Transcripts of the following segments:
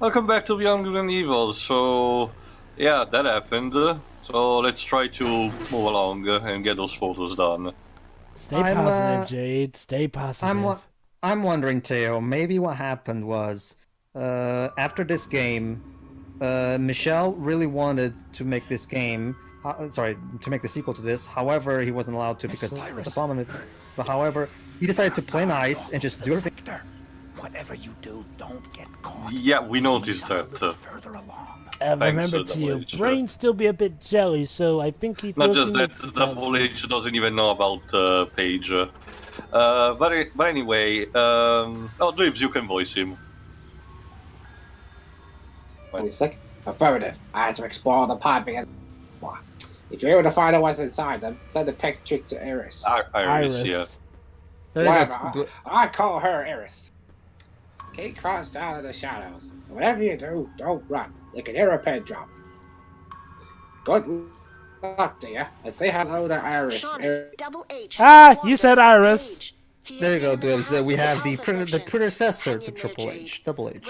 Welcome back to Beyond Good and Evil. So, yeah, that happened. So let's try to move along and get those photos done. Stay I'm, positive, Jade. Stay positive. I'm wondering, Theo, maybe what happened was, after this game, Michelle really wanted to make this game, to make the sequel to this. However, he wasn't allowed to because of the bomb. But however, he decided to play nice and just do everything. Whatever you do, don't get caught. Yeah, we noticed that. Further along. Remember, Theo, brain still be a bit jelly, so I think he Not feels just he that, needs to Double H doesn't even know about Pey'j. But anyway, Dweebs, you can voice him. Wait a sec. Affirmative. I had to explore the piping and if you're able to find out what's inside them, send the picture to Iris. Iris, yeah. Whatever. I call her Iris. Keep crossed out of the shadows. Whatever you do, don't run. You can hear a pin drop. Good luck to you. And say hello to Iris. Double H. You said Iris. There you go, Dwebs. We have the predecessor to Triple H, Double H.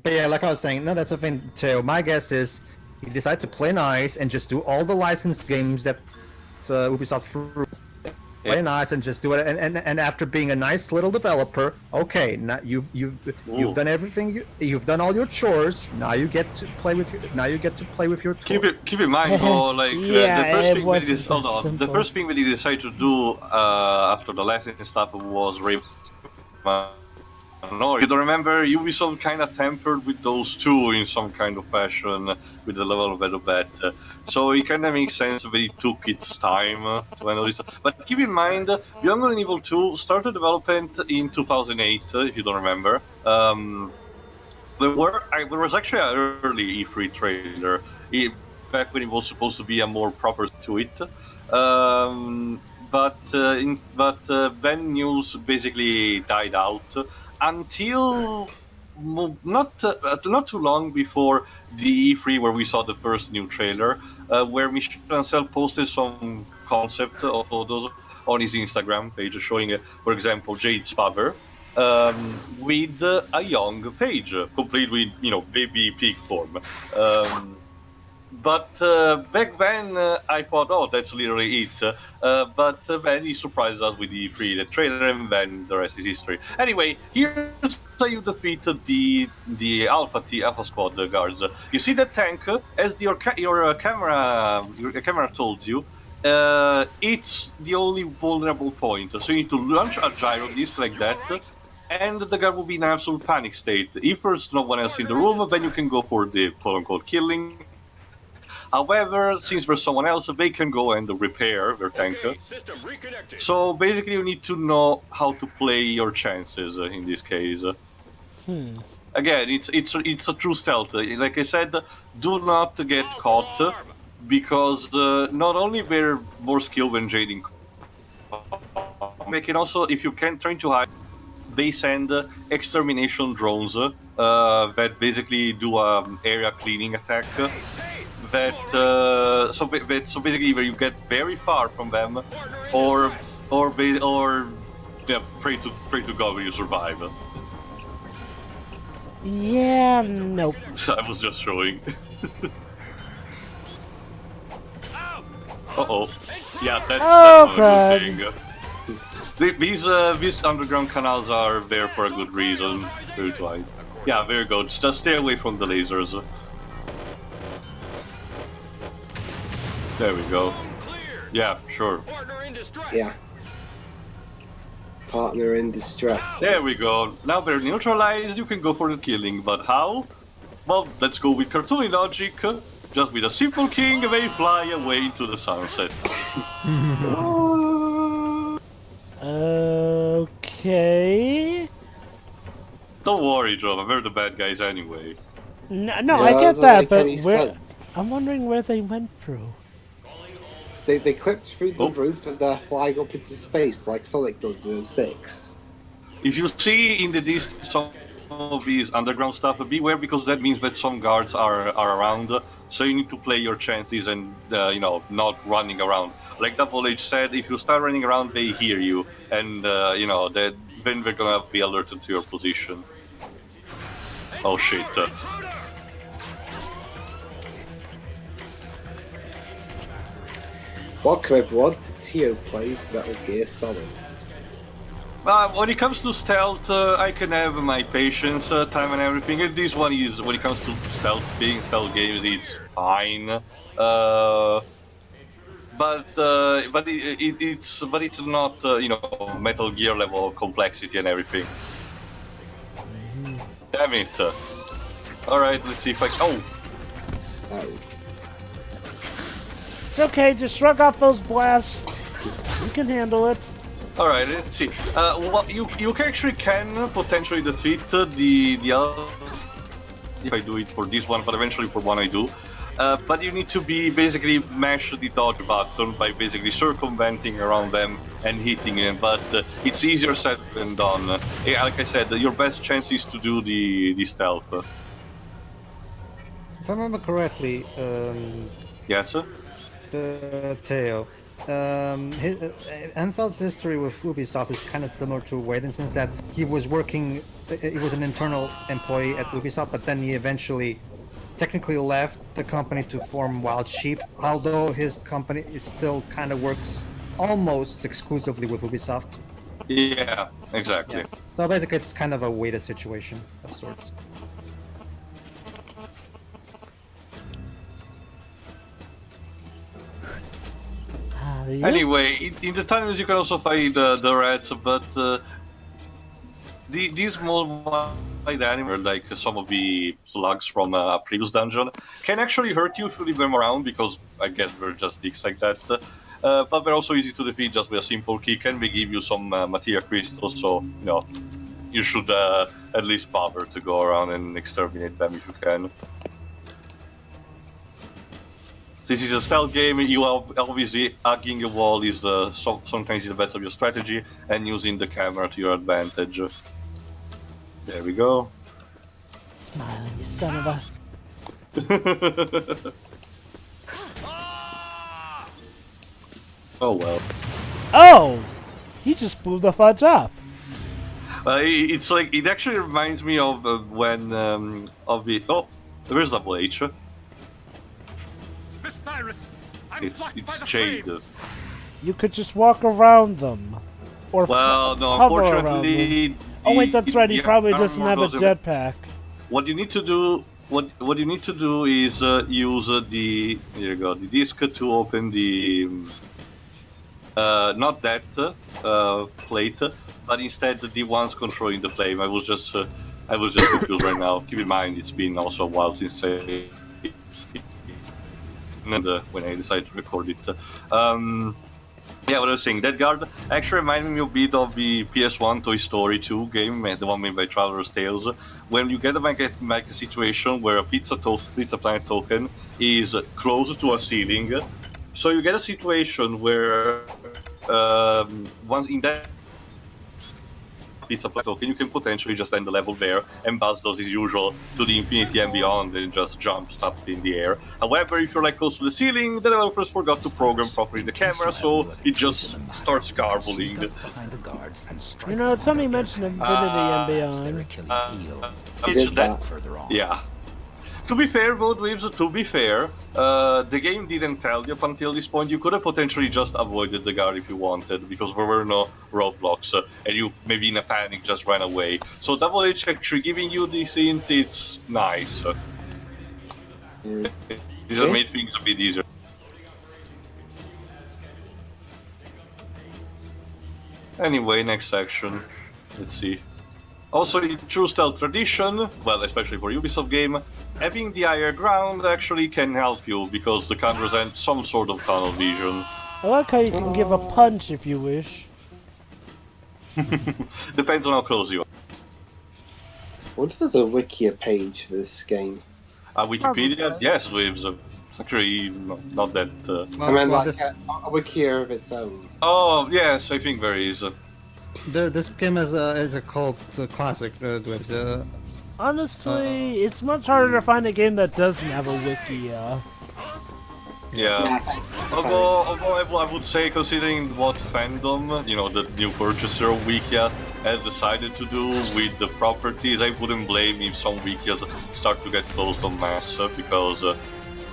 But yeah, like I was saying, no, that's a thing too. My guess is he decided to play nice and just do all the licensed games that Ubisoft threw. Play nice and just do it. And after being a nice little developer, okay, now you've done everything. You've done all your chores. Now you get to play with your. Keep in mind, though, like the first thing that he decided to do after the licensing stuff was rape. No, you don't remember? Ubisoft kind of tampered with those two in some kind of fashion with the level of bet. So it kind of makes sense that it took its time to handle this. But keep in mind, Beyond Good and Evil 2 started development in 2008, if you don't remember. There was actually an early E3 trailer, back when it was supposed to be a more proper to it. But then news basically died out until not too long before the E3, where we saw the first new trailer, where Michel Ancel posted some concept of photos on his Instagram page showing, for example, Jade's father with a young Pey'j, complete with baby pig form. But back then, I thought, oh, that's literally it. But then he surprised us with the trailer, and then the rest is history. Anyway, here's how you defeat the Alpha Squad guards. You see that tank? As your camera told you, it's the only vulnerable point. So you need to launch a gyro disc like that, and the guard will be in an absolute panic state. If there's no one else in the room, then you can go for the quote-unquote killing. However, since there's someone else, they can go and repair their tank. So basically, you need to know how to play your chances in this case. Again, it's a true stealth. Like I said, do not get caught, because not only they're more skilled than Jade, they can also, if you can try to hide, they send extermination drones that basically do area cleaning attack. So basically, either you get very far from them, or pray to God when you survive. Yeah, nope. I was just showing. Uh-oh. Yeah, that's a good thing. These underground canals are there for a good reason. Yeah, very good. Just stay away from the lasers. There we go. Yeah, sure. Yeah. Partner in distress. There we go. Now they're neutralized, you can go for the killing. But how? Well, let's go with cartoony logic. Just with a simple king, they fly away into the sunset. Okay. Don't worry, Jova, we're the bad guys anyway. No, I get that, but I'm wondering where they went through. They clipped through the roof and they're flying up into space like Sonic does in 06. If you see in the distance some of these underground stuff, beware, because that means that some guards are around. So you need to play your chances and not running around. Like Double H said, if you start running around, they hear you, and then they're gonna be alerted to your position. Oh shit. What can I want? Tio plays Metal Gear Solid. When it comes to stealth, I can have my patience, time and everything. And this one is, when it comes to stealth, being stealth games, it's fine. But it's not you know, Metal Gear level of complexity and everything. Damn it! All right, let's see if I. Oh. It's okay, just shrug off those blasts. You can handle it. Alright, let's see. Well, you actually can potentially defeat the other if I do it for this one, but eventually for one I do. But you need to be basically mash the dodge button by basically circumventing around them and hitting them. But it's easier said than done. Yeah, like I said, your best chance is to do the stealth. If I remember correctly, Yes. Theo. Ansel's history with Ubisoft is kind of similar to Wade in the sense that he was working, he was an internal employee at Ubisoft, but then he eventually technically left the company to form Wild Sheep, although his company still kind of works almost exclusively with Ubisoft. Yeah, exactly. Yeah. So basically it's kind of a Wade situation of sorts. Anyway, in the tunnels you can also fight the rats, but these small white animals, like some of the slugs from a previous dungeon, can actually hurt you if you leave them around, because I guess they're just dicks like that. But they're also easy to defeat just with a simple kick, and they give you some materia crystals, so you know you should at least bother to go around and exterminate them if you can. This is a stealth game. You obviously hugging a wall is sometimes the best of your strategy, and using the camera to your advantage. There we go. Smile, you son of a. Oh well. Oh, he just blew the fudge up. It's like it actually reminds me of when of the there's double H. It's Jade. You could just walk around them, or well, no, hover around unfortunately. them. Oh wait, that's right. He probably doesn't have a jetpack. What you need to do, what you need to do is use the here you go, the disc to open the not that plate, but instead the ones controlling the flame. I was just confused right now. Keep in mind, it's been also a while since when I decided to record it. Yeah, what I was saying, that guard actually reminded me a bit of the PS1 Toy Story 2 game, the one made by Traveler's Tales. When you get a situation where a Pizza Planet token is close to a ceiling, so you get a situation where once in that Pizza Planet token, you can potentially just end the level there and buzz those as usual to the infinity and beyond and just jump up in the air. However, if you're like close to the ceiling, the developers forgot to program properly the camera, so it just starts garbling. You know, somebody mentioned Infinity and Beyond. Yeah. To be fair, Voidwaves, to be fair, the game didn't tell you up until this point. You could have potentially just avoided the guard if you wanted, because there were no roadblocks, and you maybe in a panic just ran away. So Double H actually giving you this hint, it's nice. It just made things a bit easier. Anyway, next section. Let's see. Also, in true stealth tradition, well, especially for Ubisoft game, having the higher ground actually can help you, because the can present some sort of tunnel vision. I like how you can give a punch if you wish. Depends on how close you are. I wonder if there's a wiki page for this game. Wikipedia? Yes, Waves. It's actually not that... I mean, like a wiki of its own. Oh, yes, I think there is. This game is a cult classic. Honestly, it's much harder to find a game that doesn't have a wiki. Yeah. Although I would say, considering what fandom, the new purchaser of Wikia has decided to do with the properties, I wouldn't blame if some Wikias start to get closed en masse, because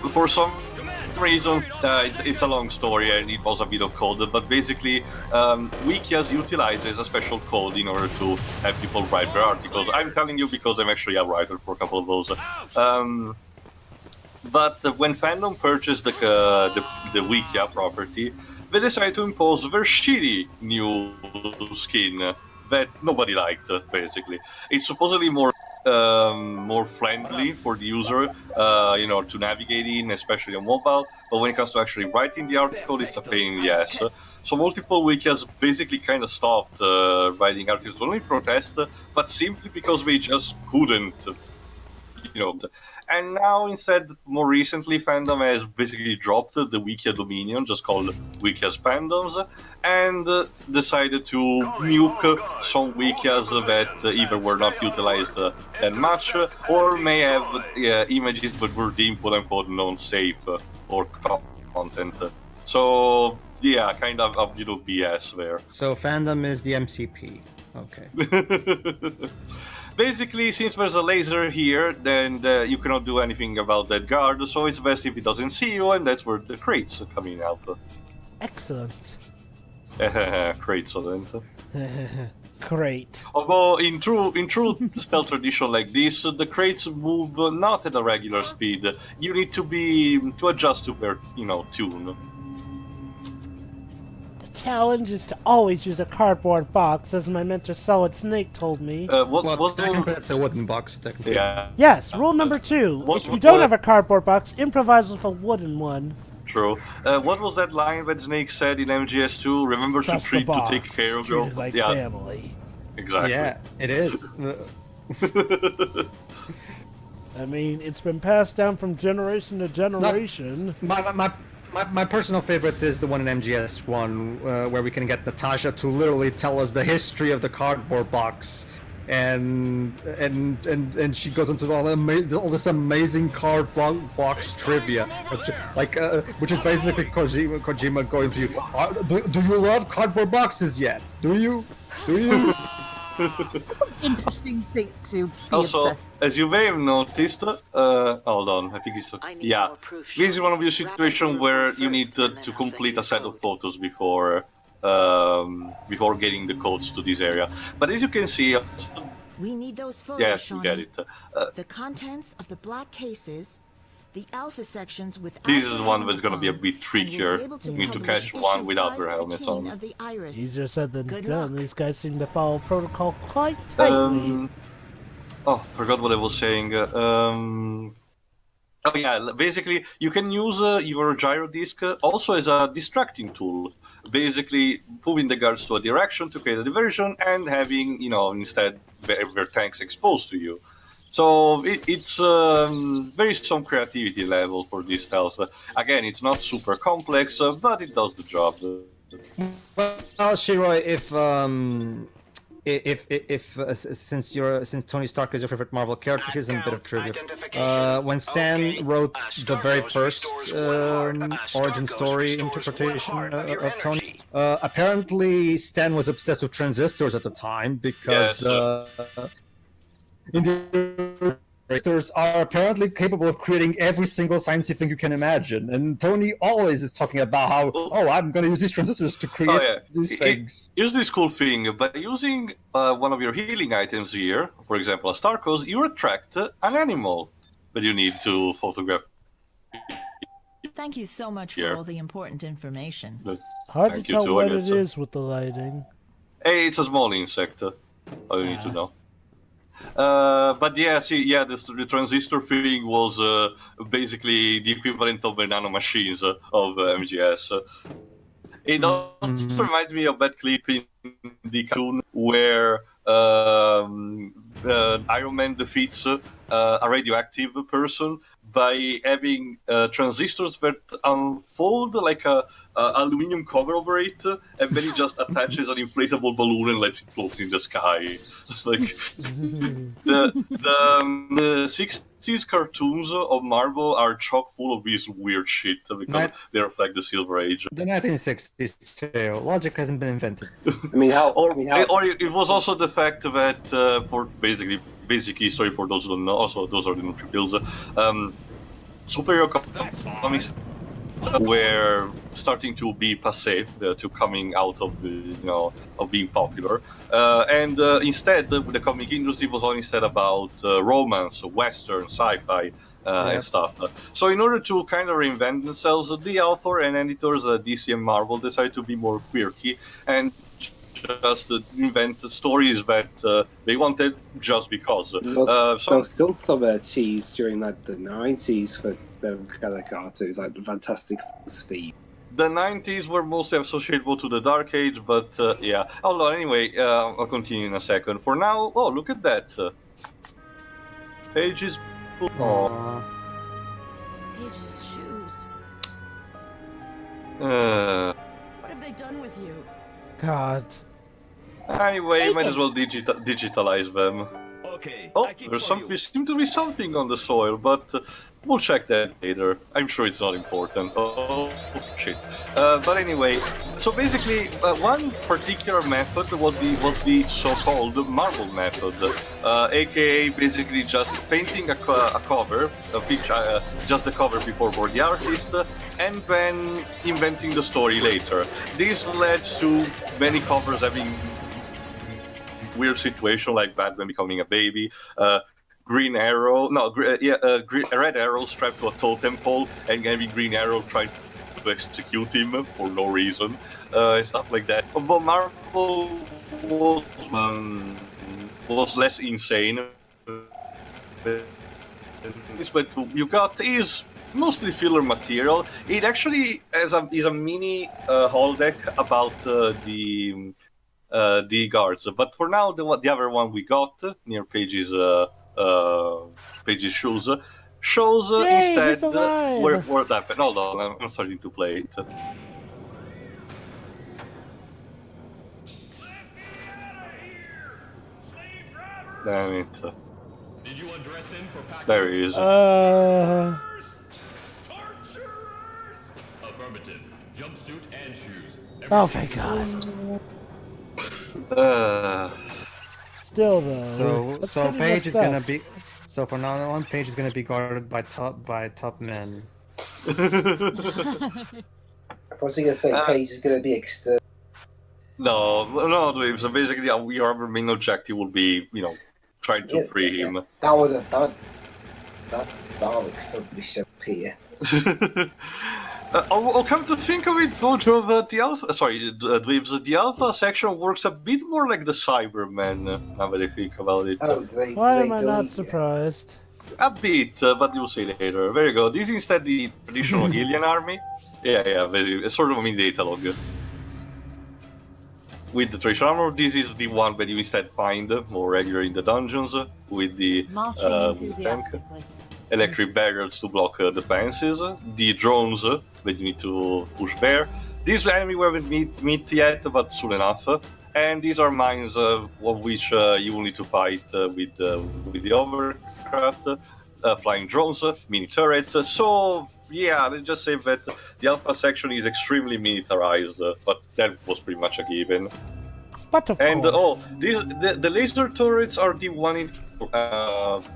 for some reason, it's a long story and it was a bit of code, but basically Wikias utilizes a special code in order to have people write their articles. I'm telling you because I'm actually a writer for a couple of those. But when fandom purchased the Wikia property, they decided to impose a very shitty new skin that nobody liked, basically. It's supposedly more friendly for the user, to navigate in, especially on mobile. But when it comes to actually writing the article, it's a pain in the ass. So multiple Wikias basically kind of stopped writing articles, only protest, but simply because they just couldn't. And now instead, more recently, fandom has basically dropped the Wikia dominion, just called Wikia's Fandoms, and decided to nuke some Wikias that either were not utilized that much, or may have images that were deemed quote-unquote non-safe or content. So, yeah, kind of a little BS there. So fandom is the MCP. Okay. Basically, since there's a laser here, then you cannot do anything about that guard, so it's best if it doesn't see you, and that's where the crates are coming out. Excellent. Crates, isn't Great. Although, in true stealth tradition like this, the crates move not at a regular speed. You need to adjust to their, tune. Challenge is to always use a cardboard box, as my mentor Solid Snake told me. Technically that's a wooden box, technically. Yeah. Yes, rule number 2. If you don't have a cardboard box, improvise with a wooden one. True. What was that line that Snake said in MGS2? Remember Trust to take care of your... like family. Exactly. Yeah, it is. I mean, it's been passed down from generation to generation. My personal favorite is the one in MGS1, where we can get Natasha to literally tell us the history of the cardboard box, and she goes into all this amazing cardboard box trivia, which is basically Kojima going to you. Do you love cardboard boxes yet? Do you? That's an interesting thing to be Also, obsessed. as you may have noticed, hold on, I think it's... Yeah, this is one of your situations where you need to complete a set of photos before getting the codes to this area. But as you can see... We need those photos, Yeah, you Shawnee. get it. The contents of the black cases, the alpha sections with... This is one that's going to be a bit trickier. You need to catch one without their helmets on. Easier said than done. These guys seem to follow protocol quite tightly. Forgot what I was saying. Basically, you can use your gyro disc also as a distracting tool. Basically, moving the guards to a direction to create a diversion and having, instead their tanks exposed to you. So it's there is some creativity level for this stealth. Again, it's not super complex, but it does the job. Well, Shiroi, since Tony Stark is your favorite Marvel character, here's a bit of trivia. When Stan wrote the very first origin story interpretation of Tony, apparently Stan was obsessed with transistors at the time because transistors are apparently capable of creating every single sciencey thing you can imagine, and Tony always is talking about how, I'm going to use these transistors to create these things. Here's this cool thing: by using one of your healing items here, for example, a Starkos, you attract an animal that you need to photograph. Thank you so much for all the important information. Hard to tell what it is with the lighting. Hey, it's a small insect. All you need to know. But the transistor thing was basically the equivalent of the nano machines of MGS. It also reminds me of that clip in the cartoon where Iron Man defeats a radioactive person by having transistors that unfold like a aluminum cover over it, and then he just attaches an inflatable balloon and lets it float in the sky. It's like the 60s these cartoons of Marvel are chock full of this weird shit because they reflect the Silver Age. The 1960s too. Logic hasn't been invented. Or it was also the fact that for basic history for those who don't know, also those are the Nutripills. Superhero comics were starting to be passé, to coming out of of being popular, and instead the comic industry was all instead about romance, western, sci-fi. And stuff. So in order to kind of reinvent themselves, the author and editors, DC and Marvel, decided to be more quirky and just invent stories that they wanted just because. There was still some cheese during the 90s for them kind of cartoons, like the Fantastic Speed. The 90s were mostly associatable to the Dark Age, but yeah. Although anyway, I'll continue in a second. For now, oh, look at that. Pey'j's... Oh. Pey'j's shoes. What have they done with you? God. Anyway, might as well digitalize them. Okay. Oh, there seems to be something on the soil, but we'll check that later. I'm sure it's not important. Oh, shit. But anyway, so basically, one particular method was the so-called marble method, aka basically just painting a cover, a picture, just the cover before for the artist, and then inventing the story later. This led to many covers having weird situation like Batman becoming a baby, Green Arrow, Red Arrow strapped to a totem pole, and having Green Arrow trying to execute him for no reason, stuff like that. But Marvel was less insane. What you got is mostly filler material. It actually is a mini holodeck about the guards, but for now the other one we got near Pey'j's shoes shows instead what happened. Hold on, I'm starting to play it. Damn it. Did you undress him for packing? There he is. Affirmative. Jumpsuit and shoes. Oh, thank God. Still though. So Pey'j is gonna be. So from now on, Pey'j is gonna be guarded by top men. I was gonna say Pey'j is gonna be external. No. So basically, our main objective will be, trying to free him. That Dalek suddenly show up here. I'll come to think of it, Dweebs, the Alpha section works a bit more like the Cybermen, now that I think about it. Why am I not surprised? A bit, but you'll see later. There you go. This is instead the traditional alien army. Yeah, it's sort of a mini data log. With the traditional armor, this is the one that you instead find more regular in the dungeons, with the tank. Electric barriers to block defenses, the drones that you need to push there. These enemy we haven't meet yet, but soon enough. And these are mines of which you will need to fight with the overcraft, flying drones, mini turrets. So yeah, let's just say that the Alpha section is extremely militarized, but that was pretty much a given. But of course. The laser turrets are the one in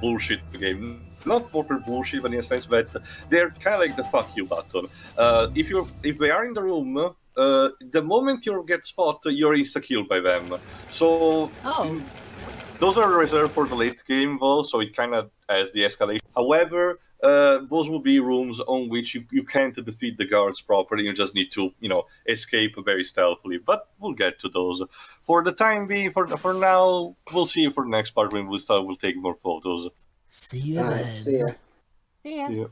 bullshit game. Not proper bullshit, but in a sense that they're kind of like the fuck you button. If they are in the room, the moment you get spotted, you're insta-killed by them. So those are reserved for the late game, though, so it kind of has the escalation. However, those will be rooms on which you can't defeat the guards properly. You just need to, escape very stealthily. But we'll get to those. For the time being, for now, we'll see for the next part when we'll take more photos. See you then. See ya. See ya. Yeah.